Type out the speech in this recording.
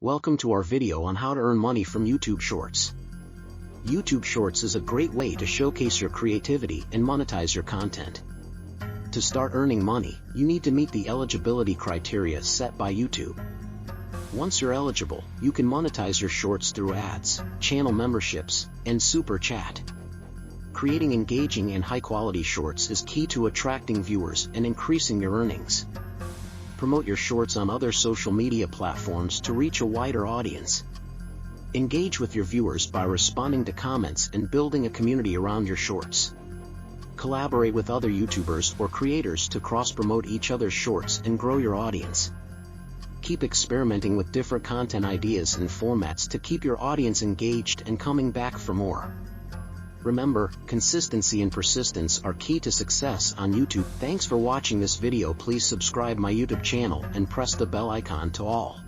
Welcome to our video on how to earn money from YouTube Shorts. YouTube Shorts is a great way to showcase your creativity and monetize your content. To start earning money, you need to meet the eligibility criteria set by YouTube. Once you're eligible, you can monetize your shorts through ads, channel memberships, and super chat. Creating engaging and high-quality shorts is key to attracting viewers and increasing your earnings. Promote your shorts on other social media platforms to reach a wider audience. Engage with your viewers by responding to comments and building a community around your shorts. Collaborate with other YouTubers or creators to cross-promote each other's shorts and grow your audience. Keep experimenting with different content ideas and formats to keep your audience engaged and coming back for more. Remember, consistency and persistence are key to success on YouTube. Thanks for watching this video. Please subscribe my YouTube channel and press the bell icon to all.